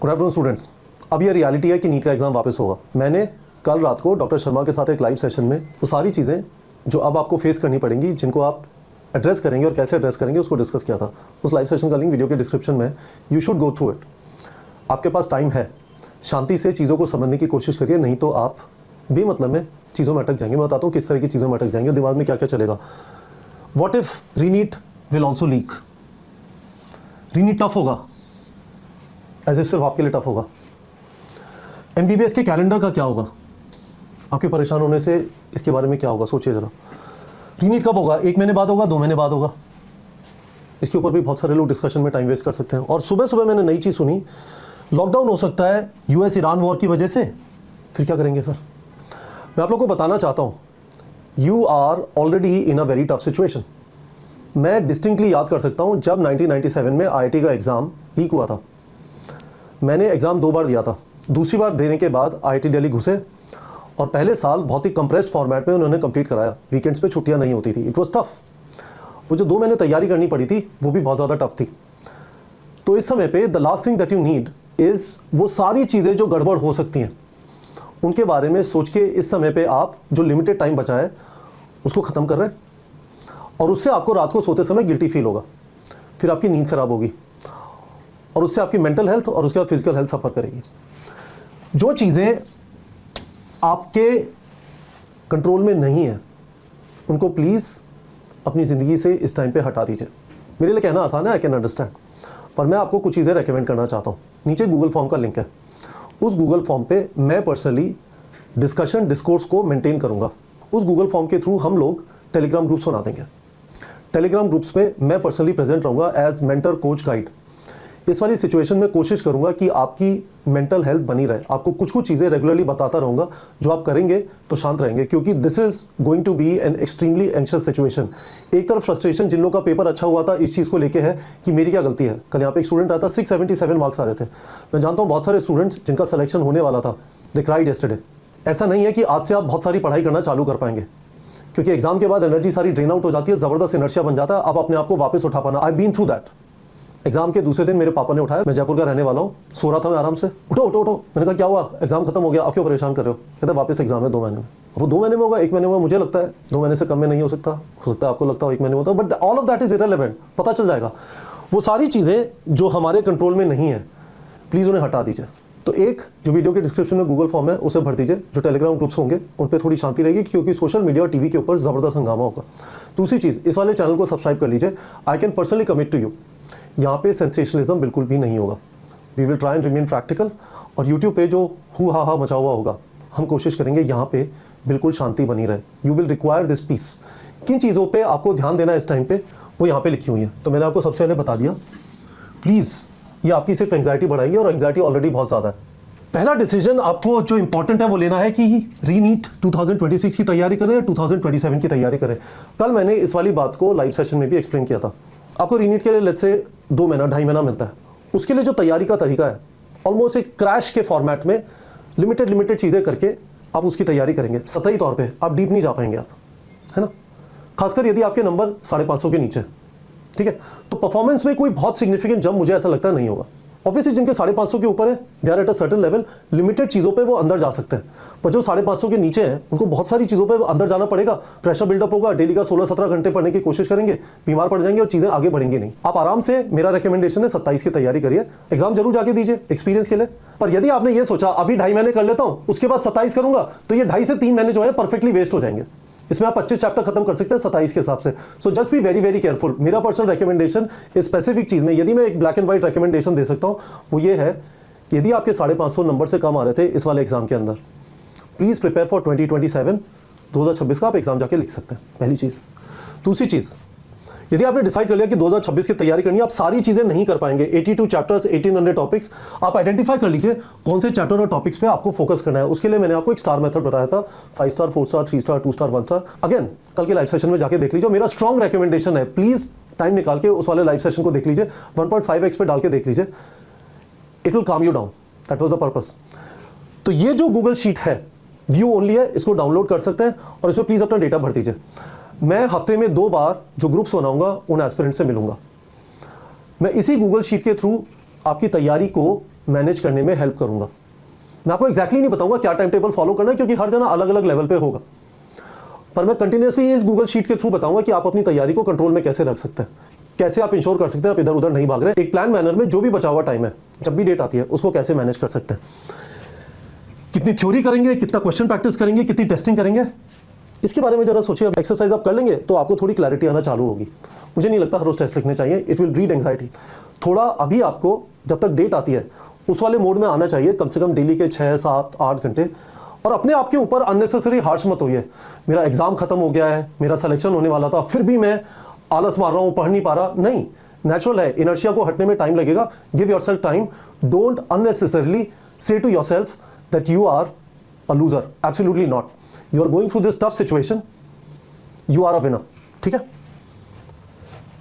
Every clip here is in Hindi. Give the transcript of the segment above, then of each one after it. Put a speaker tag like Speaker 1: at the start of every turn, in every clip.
Speaker 1: Good afternoon students. अब ये रियलिटी है कि नीट का एग्जाम वापस होगा। मैंने कल रात को डॉक्टर शर्मा के साथ एक लाइव सेशन में वो सारी चीज़ें जो अब आपको फेस करनी पड़ेंगी, जिनको आप एड्रेस करेंगे और कैसे एड्रेस करेंगे, उसको डिस्कस किया था। उस लाइव सेशन का लिंक वीडियो के डिस्क्रिप्शन में, you should go through it. आपके पास टाइम है, शांति से चीज़ों को समझने की कोशिश करिए, नहीं तो आप बेमतलब में चीज़ों में अटक जाएंगे। मैं बताता हूँ किस तरह की चीज़ों में अटक जाएंगे, दिमाग में क्या क्या चलेगा। What if रीनीट will also leak? रीनीट tough होगा, ऐसे सिर्फ आपके लिए टफ होगा। एमबीबीएस के कैलेंडर का क्या होगा? आपके परेशान होने से इसके बारे में क्या होगा, सोचिए ज़रा। रीनीट कब होगा? 1 महीने बाद होगा, 2 महीने बाद होगा? इसके ऊपर भी बहुत सारे लोग डिस्कशन में टाइम वेस्ट कर सकते हैं। और सुबह सुबह मैंने नई चीज़ सुनी, लॉकडाउन हो सकता है यूएस ईरान वॉर की वजह से। फिर क्या करेंगे सर? मैं आप लोगों को बताना चाहता हूँ, you are already in a very tough situation. मैं डिस्टिंक्टली याद कर सकता हूँ जब 1997 में आईआईटी का एग्ज़ाम लीक हुआ था। मैंने एग्ज़ाम 2 बार दिया था। दूसरी बार देने के बाद आईआईटी दिल्ली घुसे और पहले साल बहुत ही कंप्रेस्ड फॉर्मेट में उन्होंने कंप्लीट कराया। वीकेंड्स पे छुट्टियां नहीं होती थी। It was tough. वो जो 2 महीने तैयारी करनी पड़ी थी वो भी बहुत ज़्यादा टफ थी। तो इस समय पे the last thing that you need is वो सारी चीज़ें जो गड़बड़ हो सकती हैं उनके बारे में सोच के इस समय पे आप जो लिमिटेड टाइम बचा है उसको ख़त्म कर रहे हैं। और उससे आपको रात को सोते समय गिल्टी फील होगा, फिर आपकी नींद खराब होगी और उससे आपकी मेंटल हेल्थ और उसके बाद फिजिकल हेल्थ सफ़र करेगी। जो चीज़ें आपके कंट्रोल में नहीं है उनको प्लीज़ अपनी ज़िंदगी से इस टाइम पे हटा दीजिए। मेरे लिए कहना आसान है, आई कैन अंडरस्टैंड, पर मैं आपको कुछ चीज़ें रेकमेंड करना चाहता हूँ। नीचे गूगल फॉर्म का लिंक है, उस गूगल फॉर्म पे मैं पर्सनली डिस्कोर्स को मेंटेन करूँगा। उस गूगल फॉर्म के थ्रू हम लोग टेलीग्राम ग्रुप्स बना देंगे। टेलीग्राम ग्रुप्स में मैं पर्सनली प्रेजेंट रहूँगा एज मेंटर, कोच, गाइड। इस वाली सिचुएशन में कोशिश करूंगा कि आपकी मेंटल हेल्थ बनी रहे। आपको कुछ कुछ चीज़ें रेगुलरली बताता रहूँगा जो आप करेंगे तो शांत रहेंगे, क्योंकि this is going to be an extremely anxious situation. एक तरफ फ्रस्ट्रेशन जिन लोगों का पेपर अच्छा हुआ था इस चीज़ को लेके है कि मेरी क्या गलती है। कल यहाँ पे एक स्टूडेंट आया था, 677 मार्क्स आ रहे थे। मैं जानता हूँ बहुत सारे स्टूडेंट्स जिनका सिलेक्शन होने वाला था, दे क्राइड यस्टरडे। ऐसा नहीं है कि आज से आप बहुत सारी पढ़ाई करना चालू कर पाएंगे, क्योंकि एग्जाम के बाद एनर्जी सारी ड्रेन आउट हो जाती है, ज़बरदस्त इनर्शिया बन जाता है। आप अपने आप को वापस उठा पाना। I been through that. Exam के दूसरे दिन मेरे पापा ने उठाया, मैं जयपुर का रहने वाला हूँ, सो रहा था मैं आराम से, उठो उठो उठो। मैंने कहा क्या हुआ? एग्जाम खत्म हो गया, आप क्यों परेशान कर रहे हो? कहते वापस एग्जाम है 2 महीने में। वो 2 महीने में होगा, 1 महीने में? मुझे लगता है 2 महीने से कम में नहीं हो सकता है आपको लगता हो 1 महीने में होता है, but all of that is irrelevant. पता चल जाएगा। वो सारी चीज़ें जो हमारे कंट्रोल में नहीं है प्लीज़ उन्हें हटा दीजिए। तो एक जो वीडियो के डिस्क्रिप्शन में गूगल फॉर्म है उसे भर दीजिए। जो टेलीग्राम ग्रुप्स होंगे उन पर थोड़ी शांति रहेगी, क्योंकि सोशल मीडिया और टीवी के ऊपर ज़बरदस्त हंगामा होगा। दूसरी चीज़, इस वाले चैनल को सब्सक्राइब कर लीजिए। I can personally commit to you, यहाँ पे सेंसेशनलिज्म बिल्कुल भी नहीं होगा। We will try and remain practical. और यूट्यूब पे जो हु हा मचा हुआ होगा, हम कोशिश करेंगे यहाँ पे बिल्कुल शांति बनी रहे। You will require this peace. किन चीज़ों पे आपको ध्यान देना है इस टाइम पे, वो यहाँ पे लिखी हुई है। तो मैंने आपको सबसे पहले बता दिया। प्लीज़, ये आपकी सिर्फ एंग्जाइटी बढ़ाएगी और एंग्जाइटी ऑलरेडी बहुत ज़्यादा है। पहला डिसीजन आपको जो इंपॉर्टेंट है वो लेना है कि रीनीट 2026 की तैयारी करें या 2027 की तैयारी करें। कल मैंने इस वाली बात को लाइव सेशन में भी एक्सप्लेन किया था। आपको रीनीट के लिए लेट्स से 2 महीना 2.5 महीना मिलता है। उसके लिए जो तैयारी का तरीका है, ऑलमोस्ट एक क्रैश के फॉर्मेट में लिमिटेड चीज़ें करके आप उसकी तैयारी करेंगे। सतही तौर पे आप डीप नहीं जा पाएंगे आप, है ना, खासकर यदि आपके नंबर 550 के नीचे, ठीक है। तो परफॉर्मेंस में कोई बहुत सिग्निफिकेंट जंप मुझे ऐसा लगता नहीं होगा। ऑब्वियसली जिनके 550 के ऊपर है, they are at a certain level, limited चीज़ों पे वो अंदर जा सकते हैं। पर जो 550 के नीचे हैं उनको बहुत सारी चीज़ों पे अंदर जाना पड़ेगा। प्रेशर बिल्डअप होगा, डेली का 16-17 घंटे पढ़ने की कोशिश करेंगे, बीमार पड़ जाएंगे और चीज़ें आगे बढ़ेंगी नहीं। आप आराम से, मेरा रिकमेंडेशन है 27 की तैयारी करिए। एग्जाम जरूर जाके दीजिए एक्सपीरियंस के लिए। पर यदि आपने ये सोचा अभी 2.5 महीने कर लेता हूँ उसके बाद 27 करूंगा, तो ये 2.5 से 3 महीने जो है परफेक्टली वेस्ट हो जाएंगे। इसमें आप 25 चैप्टर खत्म कर सकते हैं 27 के हिसाब से। So just be very very careful. मेरा पर्सनल रिकमेंडेशन इस स्पेसिफिक चीज़ में, यदि मैं एक ब्लैक एंड व्हाइट रिकमेंडेशन दे सकता हूँ, वो ये है कि यदि आपके 550 नंबर से कम आ रहे थे इस वाले एग्जाम के अंदर, प्लीज़ प्रिपेयर फॉर 2026 का आप एग्जाम जाके लिख सकते हैं। पहली चीज़। दूसरी चीज़, यदि आपने डिसाइड कर लिया कि 2026 की तैयारी करनी है, आप सारी चीज़ें नहीं कर पाएंगे, 82 चैप्टर्स, 1800 टॉपिक्स, आप आइडेंटिफाई कर लीजिए कौन से चैप्टर और टॉपिक्स पे आपको फोकस करना है। उसके लिए मैंने आपको एक स्टार मेथड बताया था, 5 star, 4 star, 3 star, 2 star, 1 star. Again कल के लाइव सेशन में जाके देख लीजिए। मेरा स्ट्रॉन्ग रिकमेंडेशन है, प्लीज़ टाइम निकाल के उस वाले लाइव सेशन को देख लीजिए। 1.5x पे डाल के देख लीजिए, इट विल काम you down. That was the purpose. तो ये जो गूगल शीट है व्यू ओनली है, इसको डाउनलोड कर सकते हैं और इसमें प्लीज़ अपना डेटा भर दीजिए। मैं हफ्ते में 2 बार जो ग्रुप्स बनाऊंगा उन एस्पिरेंट से मिलूंगा। मैं इसी गूगल शीट के थ्रू आपकी तैयारी को मैनेज करने में हेल्प करूंगा। मैं आपको एग्जैक्टली नहीं बताऊंगा क्या टाइम टेबल फॉलो करना है, क्योंकि हर जना अलग अलग लेवल पे होगा, पर मैं कंटिन्यूसली इस गूगल शीट के थ्रू बताऊंगा कि आप अपनी तैयारी को कंट्रोल में कैसे रख सकते हैं, कैसे आप इंश्योर कर सकते हैं आप इधर उधर नहीं भाग रहे, एक प्लान मैनर में जो भी बचा हुआ टाइम है जब भी डेट आती है उसको कैसे मैनेज कर सकते हैं, कितनी थ्योरी करेंगे, कितना क्वेश्चन प्रैक्टिस करेंगे, कितनी टेस्टिंग करेंगे, इसके बारे में जरा सोचिए। अब एक्सरसाइज आप कर लेंगे तो आपको थोड़ी क्लैरिटी आना चालू होगी। मुझे नहीं लगता हर रोज टेस्ट लिखने चाहिए, इट विल ब्रीड एंग्जाइटी। थोड़ा अभी आपको जब तक डेट आती है उस वाले मोड में आना चाहिए, कम से कम डेली के 6, 7, 8 घंटे। और अपने आप के ऊपर अननेसेसरी हार्श मत होइए। मेरा एग्जाम खत्म हो गया है, मेरा सिलेक्शन होने वाला था, फिर भी मैं आलस मार रहा हूं, पढ़ नहीं पा रहा। नहीं, नेचुरल है, इनर्शिया को हटने में टाइम लगेगा। Give yourself time, don't unnecessarily say to yourself that you are a loser, absolutely not. You are going through this tough situation, you are a winner. ठीक है,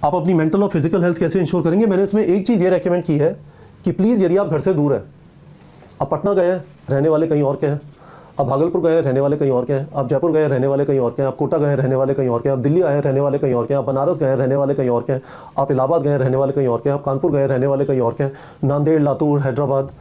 Speaker 1: आप अपनी मेंटल और फिजिकल हेल्थ कैसे इंश्योर करेंगे? मैंने इसमें एक चीज ये रेकमेंड की है कि प्लीज यदि आप घर से दूर है, आप पटना गए हैं, रहने वाले कहीं और के हैं, आप भागलपुर गए, रहने वाले कहीं और के हैं, आप जयपुर गए, रहने वाले कहीं और के हैं, आप कोटा गए, रहने वाले कहीं और के हैं, आप दिल्ली आए, रहने वाले कहीं और के हैं, आप बनारस गए, रहने वाले कहीं और के हैं, आप इलाहाबाद गए, रहने वाले कहीं और के हैं, आप कानपुर गए, रहने वाले कहीं और के हैं, Nanded, Latur, Hyderabad,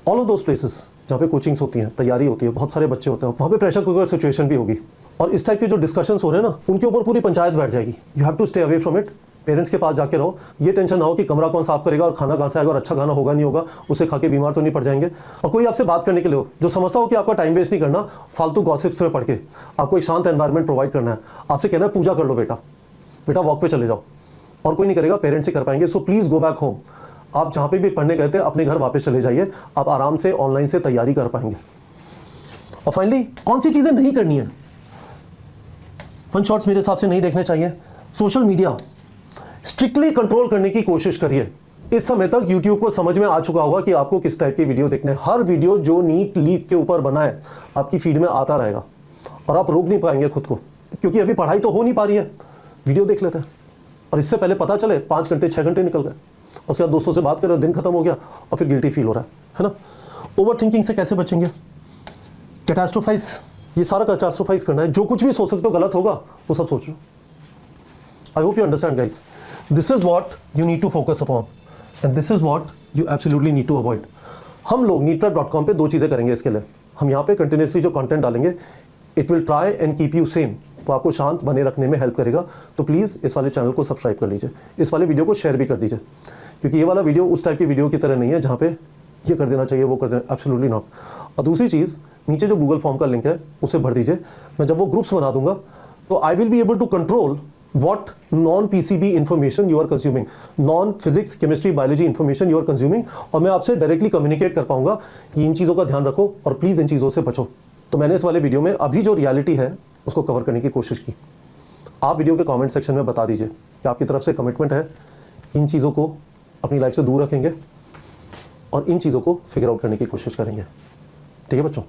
Speaker 1: all of those places जहाँ पे कोचिंग्स होती हैं, तैयारी होती है, बहुत सारे बच्चे होते हैं, वहाँ पे प्रेशर कुकर सिचुएशन भी होगी। और इस टाइप के जो डिस्कशंस हो रहे हैं ना, उनके ऊपर पूरी पंचायत बैठ जाएगी। You have to stay away from it. Parents के पास जाके रहो, ये टेंशन ना हो कि कमरा कौन साफ करेगा और खाना कहाँ से आएगा और अच्छा खाना होगा नहीं होगा, उसे खा के बीमार तो नहीं पड़ जाएंगे। और कोई आपसे बात करने के लिए हो जो समझता हो कि आपका टाइम वेस्ट नहीं करना फालतू गॉसिप्स में पढ़ के, आपको एक शांत एनवायरनमेंट प्रोवाइड करना है, आपसे कहना है पूजा कर लो बेटा, बेटा वॉक पे चले जाओ, और कोई नहीं करेगा, पेरेंट्स ही कर पाएंगे। So please go back home. आप जहाँ पे भी पढ़ने गए थे अपने घर वापस चले जाइए, आप आराम से ऑनलाइन से तैयारी कर पाएंगे। और फाइनली कौन सी चीजें नहीं करनी है? फन शॉट्स मेरे हिसाब से नहीं देखने चाहिए। सोशल मीडिया स्ट्रिक्टली कंट्रोल करने की कोशिश करिए। इस समय तक YouTube को समझ में आ चुका होगा कि आपको किस टाइप की वीडियो देखने। हर वीडियो जो नीट लीप के ऊपर बना है आपकी फीड में आता रहेगा और आप रोक नहीं पाएंगे खुद को, क्योंकि अभी पढ़ाई तो हो नहीं पा रही है, वीडियो देख लेते हैं और इससे पहले पता चले 5 घंटे 6 घंटे निकल गए, उसके बाद दोस्तों से बात करें, दिन खत्म हो गया और फिर गिल्टी फील हो रहा है ना। ओवर थिंकिंग से कैसे बचेंगे? कैटास्ट्रोफाइज, ये सारा कैटास्ट्रोफाइज करना है। जो कुछ भी सोच सकते हो गलत होगा वो सब सोच लो। I hope you understand, guys. This is what you need to focus upon, and this is what you absolutely need to avoid. हम लोग neetprep.com पे 2 चीज़ें करेंगे इसके लिए। हम यहाँ पे कंटिन्यूसली जो कंटेंट डालेंगे, it will try and keep you same, वो आपको शांत बने रखने में हेल्प करेगा। तो प्लीज़ इस वाले चैनल को सब्सक्राइब कर लीजिए, इस वाले वीडियो को शेयर भी कर दीजिए, क्योंकि ये वाला वीडियो उस टाइप की वीडियो की तरह नहीं है जहाँ पे ये कर देना चाहिए, वो कर देना, एब्सोल्युटली नॉट। और दूसरी चीज़, नीचे जो गूगल फॉर्म का लिंक है उसे भर दीजिए। मैं जब वो ग्रुप्स बना दूंगा तो I will be able to control what non-PCB information you are consuming, non-physics, chemistry, biology information you are consuming, और मैं आपसे डायरेक्टली कम्युनिकेट कर पाऊंगा कि इन चीज़ों का ध्यान रखो और प्लीज़ इन चीज़ों से बचो। तो मैंने इस वाले वीडियो में अभी जो रियलिटी है उसको कवर करने की कोशिश की। आप वीडियो के कमेंट सेक्शन में बता दीजिए कि आपकी तरफ से कमिटमेंट है इन चीज़ों को अपनी लाइफ से दूर रखेंगे और इन चीज़ों को फिगर आउट करने की कोशिश करेंगे। ठीक है बच्चों?